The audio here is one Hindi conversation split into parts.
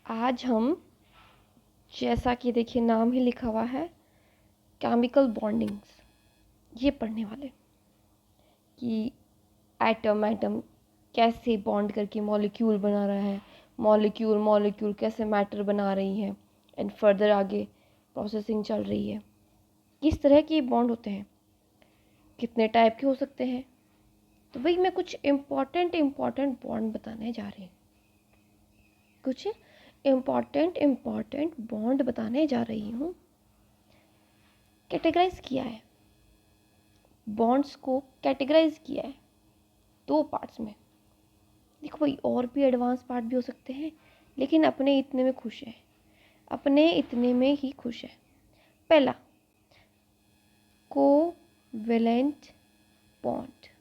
आज हम, जैसा कि देखिए नाम ही लिखा हुआ है, केमिकल बॉन्डिंग्स, ये पढ़ने वाले कि एटम एटम कैसे बॉन्ड करके मॉलिक्यूल बना रहा है, मॉलिक्यूल मॉलिक्यूल कैसे मैटर बना रही हैं, एंड फर्दर आगे प्रोसेसिंग चल रही है। किस तरह के बॉन्ड होते हैं, कितने टाइप के हो सकते हैं। तो भाई मैं कुछ इम्पॉर्टेंट बॉन्ड बताने जा रही हूँ, कुछ इम्पॉर्टेंट बॉन्ड बताने जा रही हूँ। कैटेगराइज किया है, बॉन्ड्स को कैटेगराइज किया है 2 पार्ट्स में। देखो भाई, और भी एडवांस पार्ट भी हो सकते हैं, लेकिन अपने इतने में खुश है, अपने इतने में ही खुश है। पहला, कोवेलेंट बॉन्ड।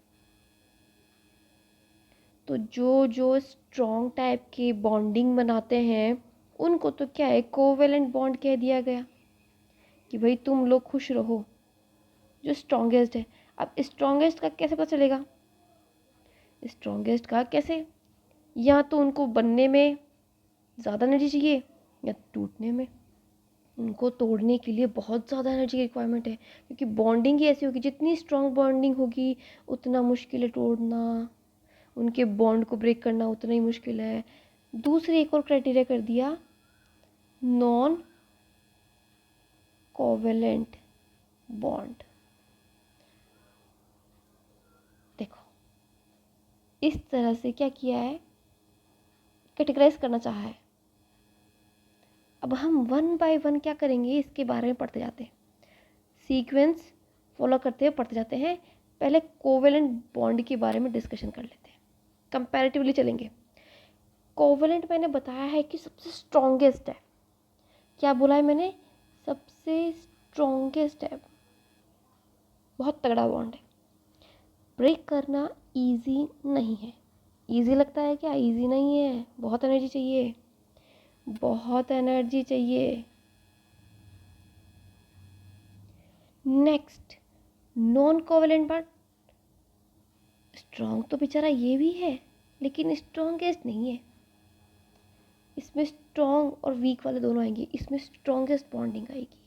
तो जो स्ट्रॉन्ग टाइप के बॉन्डिंग बनाते हैं उनको तो क्या है, कोवेलेंट बॉन्ड कह दिया गया कि भाई तुम लोग खुश रहो, जो स्ट्रॉन्गेस्ट है। अब स्ट्रॉन्गेस्ट का कैसे पता चलेगा, स्ट्रॉन्गेस्ट का कैसे, या तो उनको बनने में ज़्यादा एनर्जी चाहिए या टूटने में। उनको तोड़ने के लिए बहुत ज़्यादा एनर्जी की रिक्वायरमेंट है, क्योंकि बॉन्डिंग ही ऐसी होगी, जितनी स्ट्रॉन्ग बॉन्डिंग होगी उतना मुश्किल है तोड़ना, उनके बॉन्ड को ब्रेक करना उतना ही मुश्किल है। दूसरे एक और क्राइटेरिया कर दिया, नॉन कोवेलेंट बॉन्ड। देखो, इस तरह से क्या किया है, कैटेगराइज करना चाहा है। अब हम 1 बाय 1 क्या करेंगे, इसके बारे में पढ़ते जाते हैं, सीक्वेंस फॉलो करते हुए पढ़ते जाते हैं। पहले कोवेलेंट बॉन्ड के बारे में डिस्कशन कर लेते हैं, कंपैरेटिवली चलेंगे। कोवेलेंट मैंने बताया है कि सबसे स्ट्रॉन्गेस्ट है। क्या बोला है मैंने, सबसे स्ट्रॉन्गेस्ट है, बहुत तगड़ा बॉन्ड है। ब्रेक करना इजी नहीं है। इजी लगता है क्या, इजी नहीं है, बहुत एनर्जी चाहिए, बहुत एनर्जी चाहिए। Next, non covalent bond. Strong तो बेचारा ये भी है, लेकिन स्ट्रॉन्गेस्ट नहीं है। इसमें स्ट्रॉन्ग और वीक वाले दोनों आएंगे, इसमें स्ट्रॉन्गेस्ट बॉन्डिंग आएगी।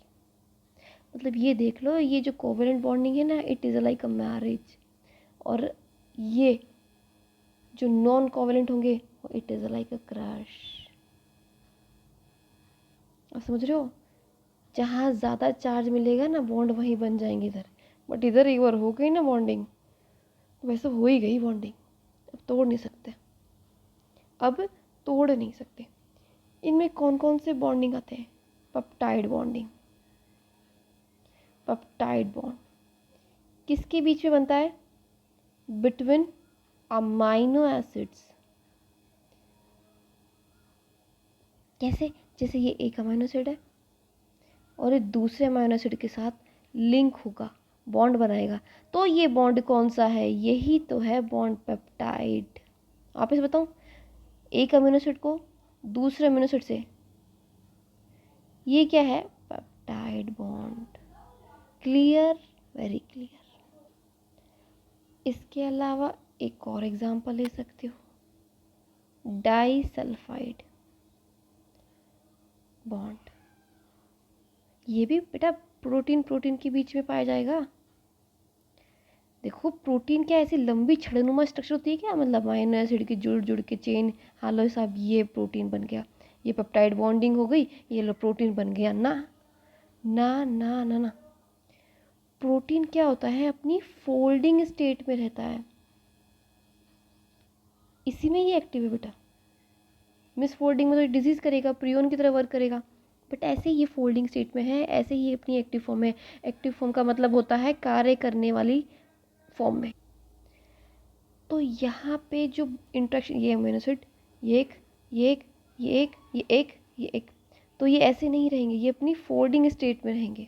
मतलब ये देख लो, ये जो कोवेलेंट बॉन्डिंग है ना, it is like a marriage, और ये जो नॉन कोवेलेंट होंगे it is like a crush. आप समझ रहे हो, जहाँ ज़्यादा चार्ज मिलेगा ना बॉन्ड वहीं बन जाएंगे इधर, बट इधर एक बार हो गई ना बॉन्डिंग, वैसे हो ही गई बॉन्डिंग, अब तोड़ नहीं सकते, अब तोड़ नहीं सकते। इनमें कौन कौन से बॉन्डिंग आते हैं, पेप्टाइड बॉन्डिंग। पेप्टाइड बॉन्ड किसके बीच में बनता है, बिटवीन अमाइनो एसिड्स। कैसे, जैसे ये एक अमाइनो एसिड है और ये दूसरे अमाइनो एसिड के साथ लिंक होगा, बॉन्ड बनाएगा, तो ये बॉन्ड कौन सा है, यही तो है बॉन्ड पेप्टाइड। आप इसे बताऊं, एक अमीनो एसिड को दूसरे अमीनो एसिड से, ये क्या है, peptide bond. Clear, very clear. इसके अलावा एक और एग्जांपल ले सकते हो, डाइसल्फाइड बॉन्ड। ये भी बेटा प्रोटीन प्रोटीन के बीच में पाया जाएगा। देखो, प्रोटीन क्या ऐसी लंबी छड़नुमा स्ट्रक्चर होती है क्या, मतलब अमीनो एसिड की जुड़ जुड़ के चेन, हालो साहब ये प्रोटीन बन गया, ये पेप्टाइड बॉन्डिंग हो गई, ये लो प्रोटीन बन गया ना ना ना ना ना। प्रोटीन क्या होता है, अपनी फोल्डिंग स्टेट में रहता है, इसी में ये एक्टिव है बेटा। मिस फोल्डिंग में तो डिजीज करेगा, प्रियोन की तरह वर्क करेगा, बट ऐसे ही ये फोल्डिंग स्टेट में है, ऐसे ही अपनी एक्टिव फॉर्म में। एक्टिव फॉर्म का मतलब होता है कार्य करने वाली फॉर्म में। तो यहाँ पे जो इंट्रैक्शन, ये अमीनो एसिड, ये एक, ये एक, ये एक, ये एक, ये एक, तो ये ऐसे नहीं रहेंगे, ये अपनी फोल्डिंग स्टेट में रहेंगे।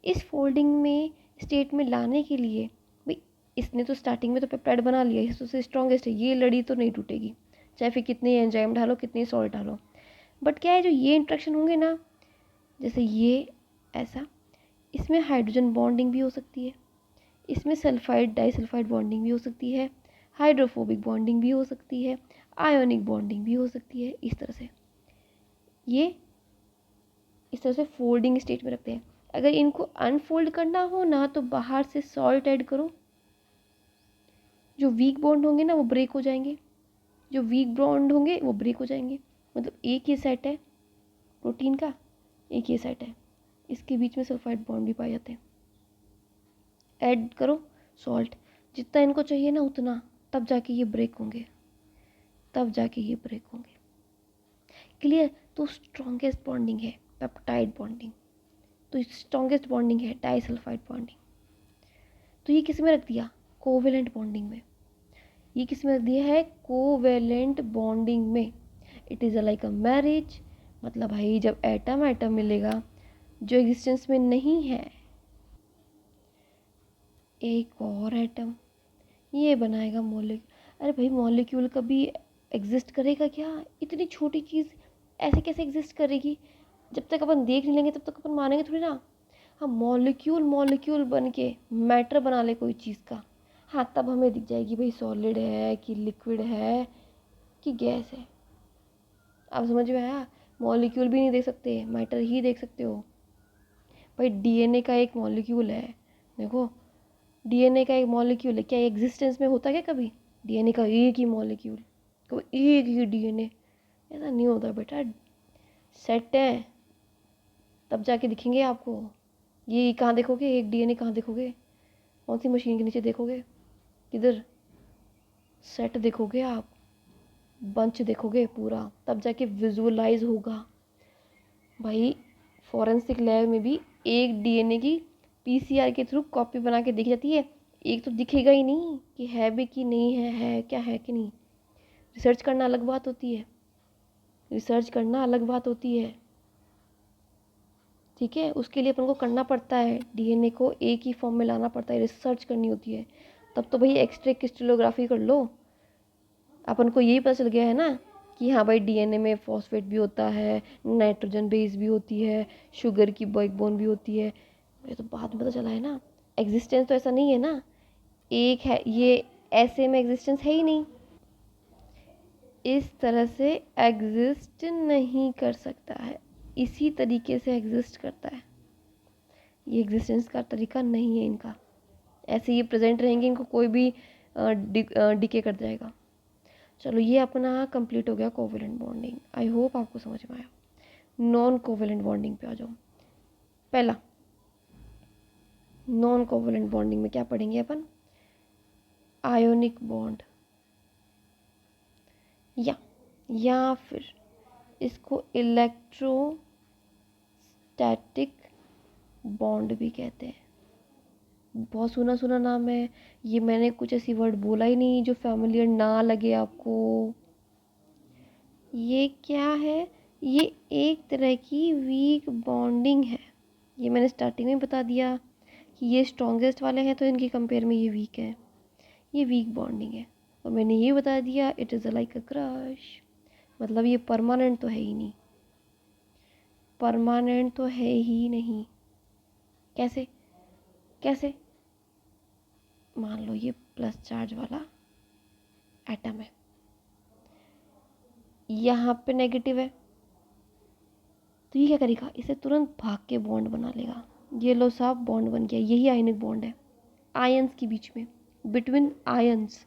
इस फोल्डिंग में स्टेट में लाने के लिए भाई, इसने तो स्टार्टिंग में तो पेप्टाइड बना लिया, ये सबसे स्ट्रॉन्गेस्ट है, ये लड़ी तो नहीं टूटेगी, चाहे फिर कितनी एंजाइम डालो, कितनी सॉल्ट डालो। बट क्या है, जो ये इंट्रैक्शन होंगे ना, जैसे ये ऐसा, इसमें हाइड्रोजन बॉन्डिंग भी हो सकती है, इसमें सल्फाइड डाइसल्फाइड बॉन्डिंग भी हो सकती है, हाइड्रोफोबिक बॉन्डिंग भी हो सकती है, आयोनिक बॉन्डिंग भी हो सकती है, इस तरह से। ये इस तरह से फोल्डिंग स्टेट में रखते हैं। अगर इनको अनफोल्ड करना हो ना तो बाहर से सॉल्ट ऐड करो, जो वीक बॉन्ड होंगे ना वो ब्रेक हो जाएंगे, जो वीक बॉन्ड होंगे वो ब्रेक हो जाएंगे। मतलब एक ये सेट है प्रोटीन का, एक ये सेट है, इसके बीच में सल्फाइड बॉन्ड भी पाए जाते हैं। ऐड करो सॉल्ट, जितना इनको चाहिए ना उतना, तब जाके ये ब्रेक होंगे, तब जाके ये ब्रेक होंगे। क्लियर? तो स्ट्रॉन्गेस्ट बॉन्डिंग है पेप्टाइड बॉन्डिंग, तो स्ट्रॉन्गेस्ट बॉन्डिंग है डाइसल्फाइड बॉन्डिंग। तो ये किस में रख दिया? कोवेलेंट बॉन्डिंग में। ये किस में रख दिया है? कोवेलेंट बॉन्डिंग में। It is like a marriage, मतलब भाई जब एटम एटम मिलेगा जो एग्जिस्टेंस में नहीं है, एक और एटम ये बनाएगा मॉलिक्यूल। अरे भाई मॉलिक्यूल कभी एग्जिस्ट करेगा क्या? इतनी छोटी चीज़ ऐसे कैसे एग्जिस्ट करेगी? जब तक अपन देख नहीं लेंगे तब तक अपन मानेंगे थोड़ी ना। हाँ, मॉलिक्यूल मॉलिक्यूल बन के मैटर बना ले कोई चीज़ का, हाँ तब हमें दिख जाएगी भाई सॉलिड है कि लिक्विड है कि गैस है। अब समझ में आया? मॉलिक्यूल भी नहीं देख सकते, मैटर ही देख सकते हो। भाई डीएनए का एक मॉलिक्यूल है, देखो डीएनए का एक मॉलिक्यूल है, क्या एग्जिस्टेंस में होता क्या कभी? डीएनए का एक ही मॉलिक्यूल, कभी एक ही डीएनए, ऐसा नहीं होता बेटा। सेट है तब जाके दिखेंगे आपको। ये कहाँ देखोगे एक डीएनए? कहाँ देखोगे? कौन सी मशीन के नीचे देखोगे? किधर? सेट देखोगे आप, बंच देखोगे पूरा, तब जाके विजुअलाइज होगा। भाई फॉरेंसिक लैब में भी एक डीएनए की पीसीआर के थ्रू कॉपी बना के देखी जाती है, एक तो दिखेगा ही नहीं कि है भी कि नहीं है क्या है कि नहीं। रिसर्च करना अलग बात होती है, रिसर्च करना अलग बात होती है, ठीक है। उसके लिए अपन को करना पड़ता है, डीएनए को एक ही फॉर्म में लाना पड़ता है, रिसर्च करनी होती है। तब तो भाई एक्सरे क्रिस्टलोग्राफी कर लो, अपन को यही पता चल गया है ना कि हाँ भाई डीएनए में फॉस्फेट भी होता है, नाइट्रोजन बेस भी होती है, शुगर की बैकबोन भी होती है। ये तो बाद में पता चला है ना। एग्जिस्टेंस तो ऐसा नहीं है ना, एक है ये, ऐसे में एग्जिस्टेंस है ही नहीं, इस तरह से एग्जिस्ट नहीं कर सकता है, इसी तरीके से एग्जिस्ट करता है। ये एग्जिस्टेंस का तरीका नहीं है इनका, ऐसे ये प्रेजेंट रहेंगे, इनको कोई भी डिके कर जाएगा। चलो ये अपना कंप्लीट हो गया कोवेलेंट बॉन्डिंग, आई होप आपको समझ में आया। नॉन कोवेलेंट बॉन्डिंग पे आ जाओ। पहला नॉन कोवेलेंट बॉन्डिंग में क्या पढ़ेंगे अपन? आयोनिक बॉन्ड, या फिर इसको इलेक्ट्रोस्टैटिक बॉन्ड भी कहते हैं। बहुत सुना सुना नाम है ये, मैंने कुछ ऐसी वर्ड बोला ही नहीं जो फैमिलियर ना लगे आपको। ये क्या है? ये एक तरह की वीक बॉन्डिंग है, ये मैंने स्टार्टिंग में बता दिया कि ये स्ट्रॉन्गेस्ट वाले हैं तो इनके कंपेयर में ये वीक है, ये वीक बॉन्डिंग है। और मैंने ये बता दिया it is like a crush, मतलब ये परमानेंट तो है ही नहीं, परमानेंट तो है ही नहीं। कैसे? कैसे? मान लो ये प्लस चार्ज वाला एटम है, यहाँ पे नेगेटिव है, तो ये क्या करेगा? इसे तुरंत भाग के बॉन्ड बना लेगा। ये लो साहब बॉन्ड बन गया, यही आयनिक बॉन्ड है आयंस के बीच में, बिटवीन आयंस।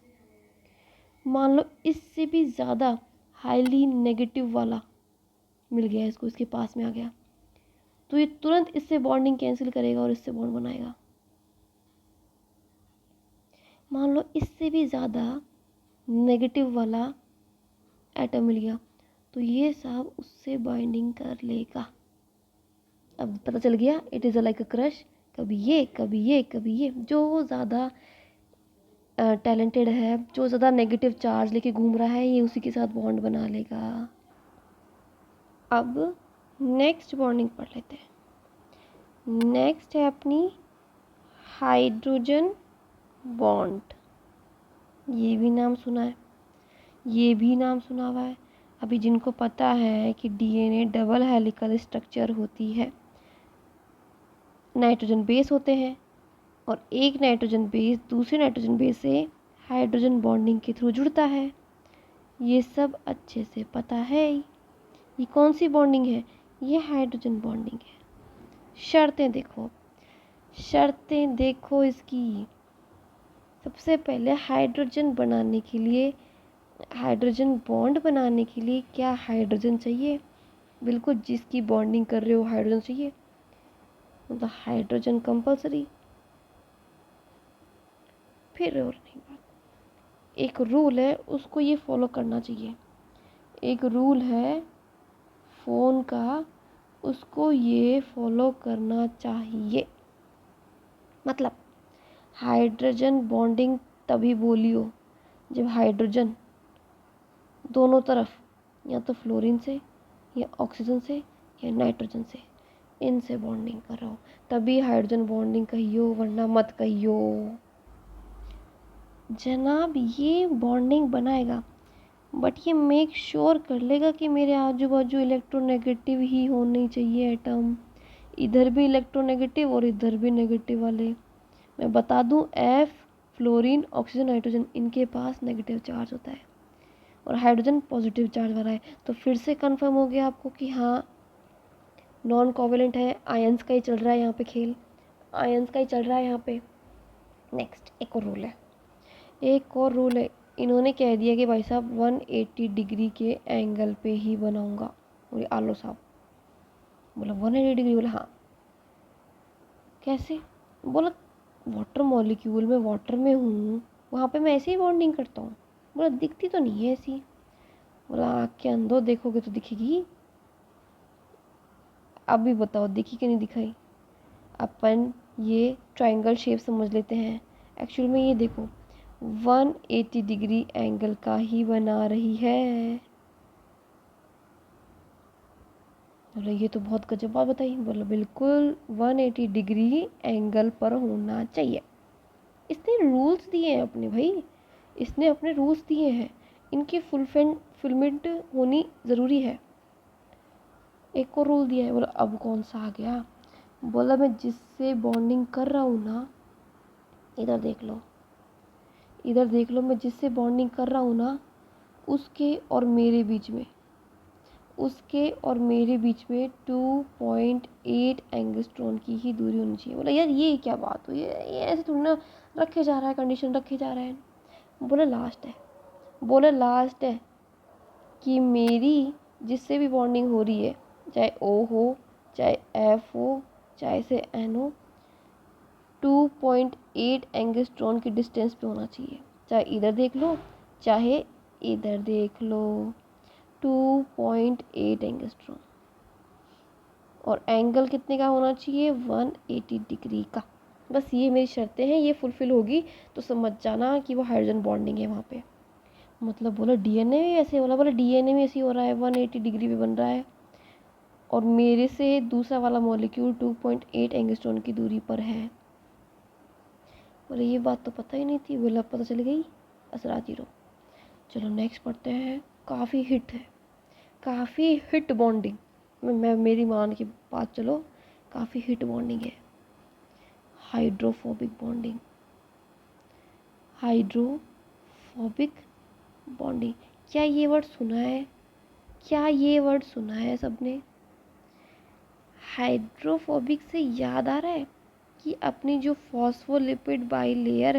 मान लो इससे भी ज़्यादा हाईली नेगेटिव वाला मिल गया इसको, इसके पास में आ गया, तो ये तुरंत इससे बॉन्डिंग कैंसिल करेगा और इससे बॉन्ड बनाएगा। मान लो इससे भी ज़्यादा नेगेटिव वाला एटम मिल गया, तो ये साहब उससे बाइंडिंग कर लेगा। अब पता चल गया it is like a crush, कभी ये कभी ये कभी ये। जो ज़्यादा टैलेंटेड है, जो ज़्यादा नेगेटिव चार्ज लेके घूम रहा है, ये उसी के साथ बॉन्ड बना लेगा। अब नेक्स्ट बॉन्डिंग पढ़ लेते हैं। नेक्स्ट है अपनी हाइड्रोजन बॉन्ड, ये भी नाम सुना है, ये भी नाम सुना हुआ है। अभी जिनको पता है कि डीएनए डबल हेलिकल स्ट्रक्चर होती है, नाइट्रोजन बेस होते हैं और एक नाइट्रोजन बेस दूसरे नाइट्रोजन बेस से हाइड्रोजन बॉन्डिंग के थ्रू जुड़ता है, ये सब अच्छे से पता है। ये कौन सी बॉन्डिंग है? ये हाइड्रोजन बॉन्डिंग है। शर्तें देखो इसकी। सबसे पहले हाइड्रोजन बॉन्ड बनाने के लिए क्या हाइड्रोजन चाहिए? बिल्कुल, जिसकी बॉन्डिंग कर रहे हो हाइड्रोजन चाहिए, मतलब हाइड्रोजन कंपलसरी। फिर और नहीं बात, एक रूल है उसको ये फॉलो करना चाहिए। एक रूल है फ़ोन का, उसको ये फॉलो करना चाहिए। मतलब हाइड्रोजन बॉन्डिंग तभी बोलियो जब हाइड्रोजन दोनों तरफ, या तो फ्लोरीन से या ऑक्सीजन से या नाइट्रोजन से, इनसे बॉन्डिंग कर रहा हो, तभी हाइड्रोजन बॉन्डिंग कहियो, वरना मत कहियो। जनाब ये बॉन्डिंग बनाएगा, बट ये मेक श्योर कर लेगा कि मेरे आजू बाजू इलेक्ट्रोनेगेटिव ही होने चाहिए एटम। इधर भी इलेक्ट्रोनेगेटिव और इधर भी नेगेटिव वाले। मैं बता दूं, एफ, फ्लोरीन, ऑक्सीजन, नाइट्रोजन, इनके पास नेगेटिव चार्ज होता है और हाइड्रोजन पॉजिटिव चार्ज वाला है। तो फिर से कंफर्म हो गया आपको कि हाँ नॉन कोवेलेंट है, आयंस का ही चल रहा है यहाँ पे खेल, आयंस का ही चल रहा है यहाँ पे। नेक्स्ट एक और रूल है। इन्होंने कह दिया कि भाई साहब 180 डिग्री के एंगल पे ही बनाऊंगा। बोले आलो साहब, बोला 180 डिग्री, बोला हाँ। कैसे? बोला वाटर मॉलिक्यूल में, वाटर में हूँ, वहाँ पे मैं ऐसे ही बॉन्डिंग करता हूँ। बोला दिखती तो नहीं है ऐसी। बोला आँख के अंदर देखोगे तो दिखेगी। अभी बताओ दिखी कि नहीं दिखाई? अपन ये ट्रायंगल शेप समझ लेते हैं, एक्चुअल में ये देखो 180 डिग्री एंगल का ही बना रही है। बोला ये तो बहुत गजब बात बताई। बोला बिल्कुल 180 डिग्री एंगल पर होना चाहिए। इसने रूल्स दिए हैं अपने भाई, इसने अपने रूल्स दिए हैं, इनकी फुलफिलमेंट होनी ज़रूरी है। एक और रूल दिया है। बोला अब कौन सा आ गया? बोला मैं जिससे बॉन्डिंग कर रहा हूँ ना, इधर देख लो, मैं जिससे बॉन्डिंग कर रहा हूँ ना, उसके और मेरे बीच में 2.8 एंगस्ट्रॉन की ही दूरी होनी चाहिए। बोला यार ये क्या बात हुई है, ये ऐसे थोड़ी ना रखे जा रहा है, कंडीशन रखे जा रहा है। बोला लास्ट है कि मेरी जिससे भी बॉन्डिंग हो रही है, चाहे ओ हो, चाहे एफ हो, चाहे से एन हो, 2.8 एंगस्ट्रॉन की डिस्टेंस पे होना चाहिए। चाहे इधर देख लो, चाहे इधर देख लो, 2.8 एंगस्ट्रॉन। और एंगल कितने का होना चाहिए? 180 डिग्री का। बस ये मेरी शर्तें हैं, ये फुलफिल होगी तो समझ जाना कि वो हाइड्रोजन बॉन्डिंग है वहाँ पे। मतलब बोला डीएनए भी ऐसे होला? बोला डीएनए भी ऐसे हो रहा है, 180 डिग्री पे बन रहा है और मेरे से दूसरा वाला मॉलिक्यूल 2.8 एंगस्ट्रॉन की दूरी पर है। बोले ये बात तो पता ही नहीं थी। बोला पता चल गई, असराती रहो। चलो नेक्स्ट पढ़ते हैं। काफ़ी हिट बॉन्डिंग, मैं मेरी मान की बात, चलो काफ़ी हिट बॉन्डिंग है, हाइड्रोफोबिक बॉन्डिंग। क्या ये वर्ड सुना है सबने? हाइड्रोफोबिक से याद आ रहा है कि अपनी जो फॉस्फोलिपिड बाइलेयर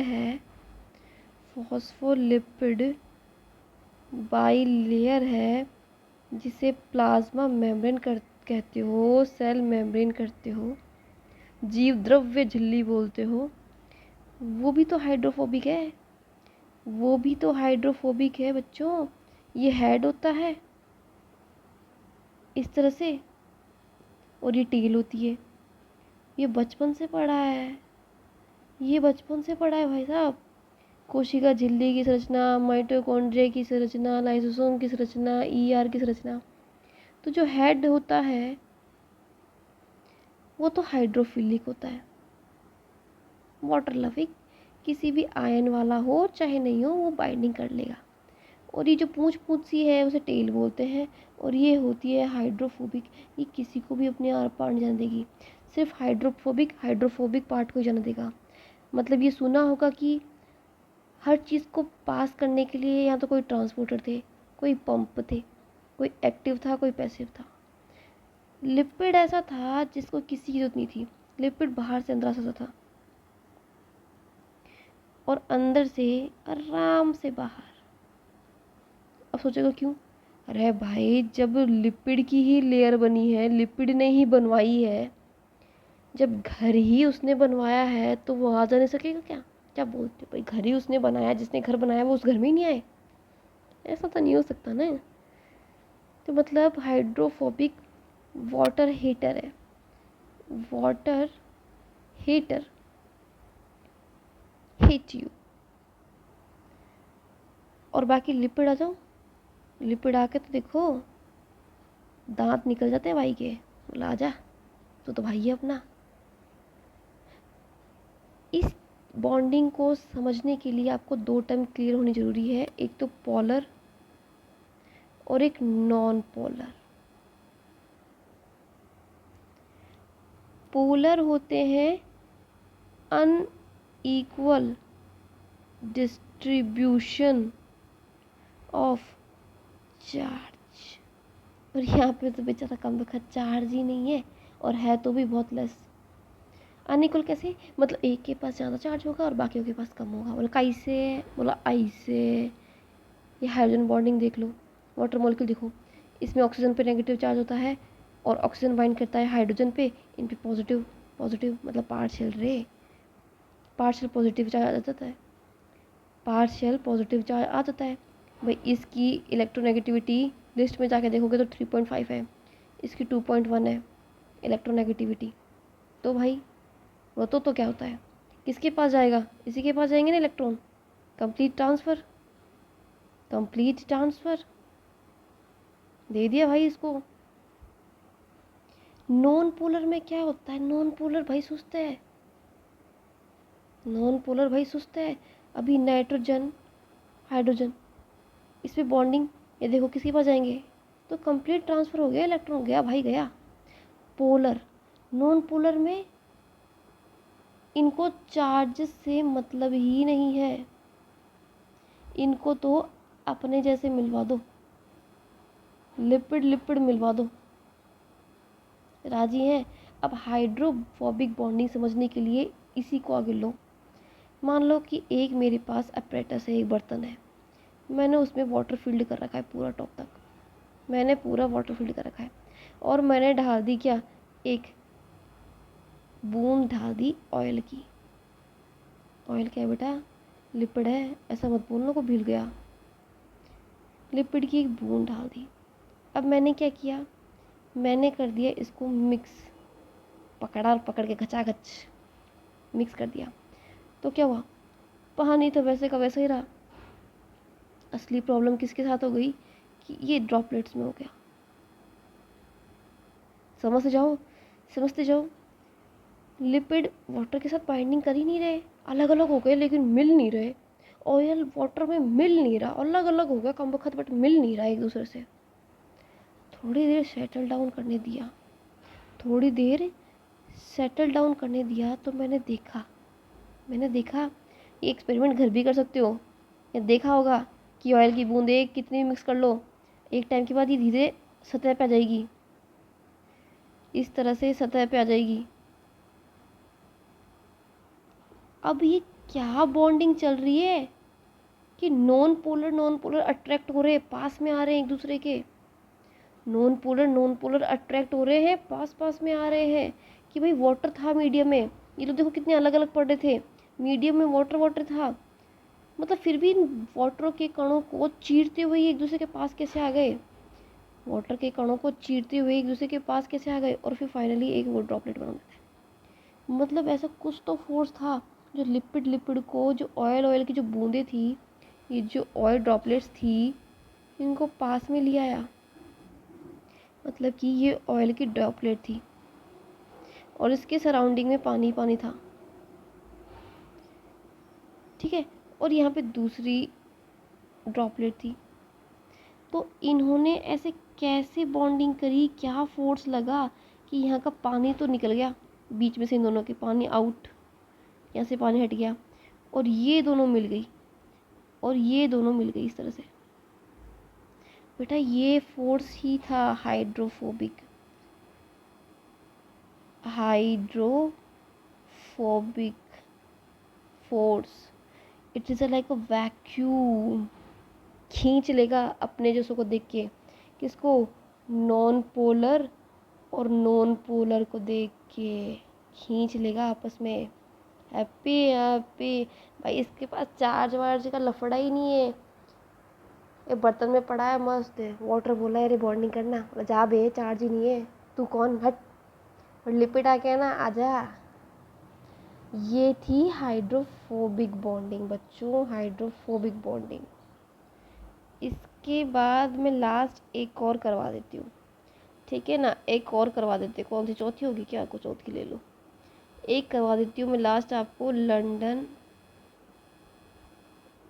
है, जिसे प्लाज्मा मेम्ब्रेन कहते हो, सेल मेम्ब्रेन कहते हो, जीव द्रव्य झिल्ली बोलते हो, वो भी तो हाइड्रोफोबिक है बच्चों। ये हेड होता है इस तरह से और ये टेल होती है। ये बचपन से पढ़ा है भाई साहब। कोशिका झिल्ली की संरचना, माइटोकॉन्ड्रिया की संरचना, लाइसोसोम की संरचना, ईआर की संरचना। तो जो हेड होता है वो तो हाइड्रोफिलिक होता है, वाटर लविंग, किसी भी आयन वाला हो चाहे नहीं हो वो बाइंडिंग कर लेगा। और ये जो पूंछ सी है उसे टेल बोलते हैं और ये होती है हाइड्रोफोबिक। ये किसी को भी अपने आर पार नहीं जाने देगी, सिर्फ हाइड्रोफोबिक पार्ट को ही जाने देगा। मतलब ये सुना होगा कि हर चीज़ को पास करने के लिए या तो कोई ट्रांसपोर्टर थे, कोई पंप थे, कोई एक्टिव था, कोई पैसिव था। लिपिड ऐसा था जिसको किसी की जरूरत नहीं थी। लिपिड बाहर से अंदर आ सकता था और अंदर से आराम से बाहर। अब सोचेगा क्यों? अरे भाई, जब लिपिड की ही लेयर बनी है, लिपिड ने ही बनवाई है, जब घर ही उसने बनवाया है तो वो आ जा नहीं सकेगा क्या? क्या बोलते हो भाई, घर ही उसने बनाया, जिसने घर बनाया वो उस घर में ही नहीं आए? ऐसा तो नहीं हो सकता ना। तो मतलब हाइड्रोफोबिक वाटर हीटर है, वाटर हीटर हीट यू। और बाकी लिपिड आ जाओ, लिपिड आके तो देखो, दांत निकल जाते हैं भाई के। बोला आजा, तू तो भाई है अपना। इस बॉन्डिंग को समझने के लिए आपको दो टर्म क्लियर होनी जरूरी है, एक तो पोलर और एक नॉन पोलर। पोलर होते हैं अनइक्वल डिस्ट्रीब्यूशन ऑफ चार्ज। और यहाँ पे तो बेचारा कम वक्त चार्ज ही नहीं है, और है तो भी बहुत लेस। अनइक्वल कैसे? मतलब एक के पास ज़्यादा चार्ज होगा और बाकियों के पास कम होगा। बोला कैसे? बोला ऐसे। ये हाइड्रोजन बॉन्डिंग देख लो, वाटर मॉलिक्यूल देखो, इसमें ऑक्सीजन पे नेगेटिव चार्ज होता है और ऑक्सीजन बाइंड करता है हाइड्रोजन पे, इन पे पॉजिटिव। पॉजिटिव मतलब पार्शियल रे, पार्शियल पॉजिटिव चार्ज आ जाता है, पार्शियल पॉजिटिव चार्ज आ जाता है। भाई इसकी इलेक्ट्रोनेगेटिविटी लिस्ट में जाके देखोगे तो 3.5 है, इसकी 2.1 है इलेक्ट्रोनेगेटिविटी। तो भाई वो तो क्या होता है, किसके पास जाएगा? इसी के पास जाएंगे ना electron. Complete transfer, complete transfer दे दिया भाई इसको। नॉन पोलर में क्या होता है? नॉन पोलर भाई सुस्त है, नॉन पोलर भाई सुस्त है। अभी नाइट्रोजन हाइड्रोजन, इस पे बॉन्डिंग, ये देखो किसके पास जाएंगे? तो कंप्लीट ट्रांसफ़र हो गया, इलेक्ट्रॉन गया भाई गया। पोलर, नॉन पोलर में इनको चार्ज से मतलब ही नहीं है, इनको तो अपने जैसे मिलवा दो, लिपिड लिपिड मिलवा दो, राजी हैं। अब हाइड्रोफोबिक बॉन्डिंग समझने के लिए इसी को आगे लो। मान लो कि एक मेरे पास अपरेटस है, एक बर्तन है, मैंने उसमें वाटर फिल्ड कर रखा है पूरा टॉप तक, मैंने पूरा वाटर फिल्ड कर रखा है, और मैंने ढाल दी क्या? एक बूंद ढाल दी ऑयल की। ऑयल क्या है बेटा? लिपिड है, ऐसा मत बोलना को भूल गया। लिपिड की एक बूंद डाल दी। अब मैंने क्या किया? मैंने कर दिया इसको मिक्स, पकड़ा और पकड़ के घचाघच मिक्स कर दिया। तो क्या हुआ? पानी तो वैसे का वैसा ही रहा। असली प्रॉब्लम किसके साथ हो गई कि ये ड्रॉपलेट्स में हो गया। समझते जाओ, समझते जाओ। लिपिड वाटर के साथ बाइंडिंग कर ही नहीं रहे, अलग अलग हो गए लेकिन मिल नहीं रहे। ऑयल वाटर में मिल नहीं रहा, अलग अलग हो गया कम वक्त, बट मिल नहीं रहा एक दूसरे से। थोड़ी देर सेटल डाउन करने दिया, थोड़ी देर सेटल डाउन करने दिया तो मैंने देखा ये एक्सपेरिमेंट घर भी कर सकते हो। या देखा होगा कि ऑयल की बूंदें कितनी मिक्स कर लो, एक टाइम के बाद ये धीरे सतह पे आ जाएगी, इस तरह से सतह पे आ जाएगी। अब ये क्या बॉन्डिंग चल रही है कि नॉन पोलर अट्रैक्ट हो रहे हैं, पास में आ रहे हैं एक दूसरे के। नॉन पोलर अट्रैक्ट हो रहे हैं, पास पास में आ रहे हैं। कि भाई वाटर था मीडियम में, ये लोग देखो कितने अलग अलग पड़ रहे थे, मीडियम में वाटर वाटर था, मतलब फिर भी वाटर के कणों को चीरते हुए एक दूसरे के पास कैसे आ गए? वाटर के कणों को चीरते हुए एक दूसरे के पास कैसे आ गए? और फिर फाइनली एक वो ड्रॉपलेट बना देते हैं। मतलब ऐसा कुछ तो फोर्स था जो लिपिड लिपिड को, जो ऑयल की जो बूंदें थी, ये जो ऑयल ड्रॉपलेट्स थी, इनको पास में ले आया। मतलब कि ये ऑयल की ड्रॉपलेट थी और इसके सराउंडिंग में पानी पानी था, ठीक है, और यहाँ पे दूसरी ड्रॉपलेट थी। तो इन्होंने ऐसे कैसे बॉन्डिंग करी, क्या फोर्स लगा कि यहाँ का पानी तो निकल गया बीच में से, इन दोनों के पानी आउट, यहाँ से पानी हट गया, और ये दोनों मिल गई, और ये दोनों मिल गई इस तरह से। बेटा ये फोर्स ही था hydrophobic force. It is like a vacuum, खींच लेगा अपने जैसों को देख के। किसको? नॉन पोलर और नॉन पोलर को देख के खींच लेगा आपस में। हैप्पी हैप्पी भाई, इसके पास चार्ज वार्ज का लफड़ा ही नहीं है। ये बर्तन में पड़ा है मस्त है, वाटर बोला है रिबॉन्डिंग करना, बोला जा बे चार्ज ही नहीं है, तू कौन, हट और लिपिट आके ना आजा। ये थी हाइड्रोफोबिक बॉन्डिंग बच्चों, हाइड्रोफोबिक बॉन्डिंग। इसके बाद मैं लास्ट एक और करवा देती हूँ, ठीक है ना, एक और करवा देते। कौन सी, चौथी होगी क्या? आपको चौथी ले लो, एक करवा देती हूँ मैं लास्ट आपको, लंदन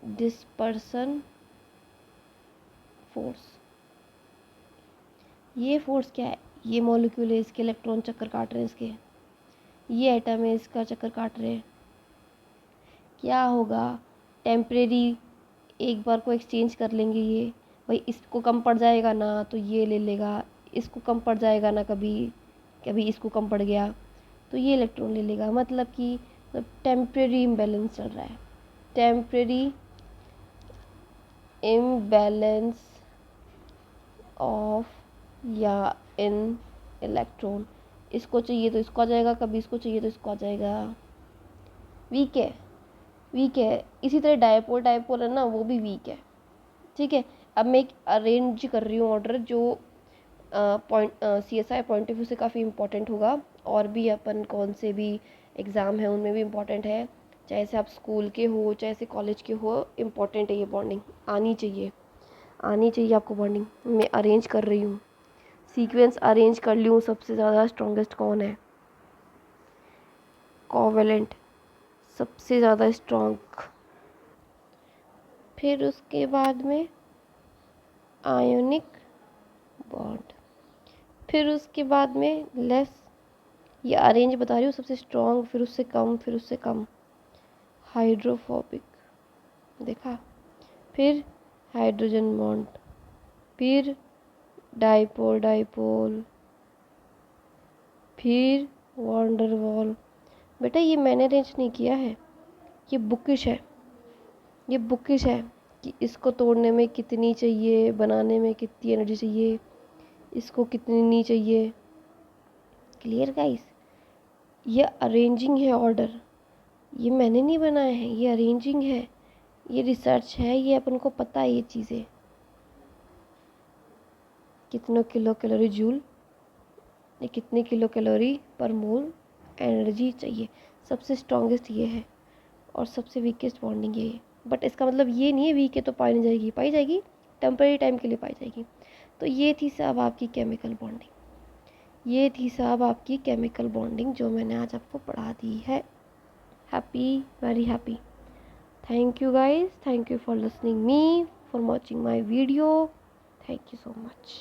डिस्पर्सन फोर्स। ये फोर्स क्या है? ये मॉलिक्यूल है, इसके इलेक्ट्रॉन चक्कर काट रहे हैं, इसके ये एटम है, इसका चक्कर काट रहे हैं। क्या होगा? टेम्परेरी एक बार को एक्सचेंज कर लेंगे ये, भाई इसको कम पड़ जाएगा ना तो ये ले लेगा, इसको कम पड़ जाएगा ना, कभी कभी इसको कम पड़ गया तो ये इलेक्ट्रॉन ले लेगा। मतलब कि टेम्परेरी इम्बैलेंस चल रहा है, टेम्परेरी इम्बैलेंस ऑफ या इन इलेक्ट्रॉन। इसको चाहिए तो इसको आ जाएगा, कभी इसको चाहिए तो इसको आ जाएगा। वीक है, वीक है। इसी तरह डायपोल, डायपोल है ना, वो भी वीक है, ठीक है। अब मैं एक अरेंज कर रही हूँ ऑर्डर जो point CSI point of view से काफ़ी इंपॉर्टेंट होगा, और भी अपन कौन से भी एग्ज़ाम है उनमें भी इम्पॉर्टेंट है, चाहे से आप स्कूल के हो चाहे से कॉलेज के हो, इम्पॉर्टेंट है ये बॉन्डिंग, आनी चाहिए, आनी चाहिए आपको बॉन्डिंग। मैं अरेंज कर रही हूँ, सीक्वेंस अरेंज कर ली हूँ। सबसे ज़्यादा स्ट्रॉन्गेस्ट कौन है? कोवेलेंट, सबसे ज़्यादा स्ट्रॉन्ग। फिर उसके बाद में आयोनिक बॉन्ड, फिर उसके बाद में लेस, ये अरेंज बता रही हूँ, सबसे स्ट्रॉन्ग, फिर उससे कम, फिर उससे कम, हाइड्रोफोबिक, देखा। फिर हाइड्रोजन बॉन्ड, फिर डाइपोल डाइपोल, फिर वॉन्डरवॉल। बेटा ये मैंने अरेंज नहीं किया है, ये बुकिश है, ये बुकिश है कि इसको तोड़ने में कितनी चाहिए, बनाने में कितनी एनर्जी चाहिए, इसको कितनी नहीं चाहिए। Clear guys? ये अरेंजिंग है ऑर्डर, ये मैंने नहीं बनाया है, ये अरेंजिंग है, ये रिसर्च है, ये अपन को पता है ये चीज़ें। कितने किलो कैलोरी जूल, ये कितने किलो कैलोरी पर मोल एनर्जी चाहिए। सबसे स्ट्रॉन्गेस्ट ये है और सबसे वीकेस्ट बॉन्डिंग ये है। बट इसका मतलब ये नहीं है वीक है तो पाई नहीं जाएगी, पाई जाएगी, टेम्परेरी टाइम के लिए पाई जाएगी। तो ये थी साहब आपकी केमिकल बॉन्डिंग, ये थी साहब आपकी केमिकल बॉन्डिंग जो मैंने आज आपको पढ़ा दी है। Happy, very happy. Thank you guys, thank you for listening me, for watching my video, thank you so much.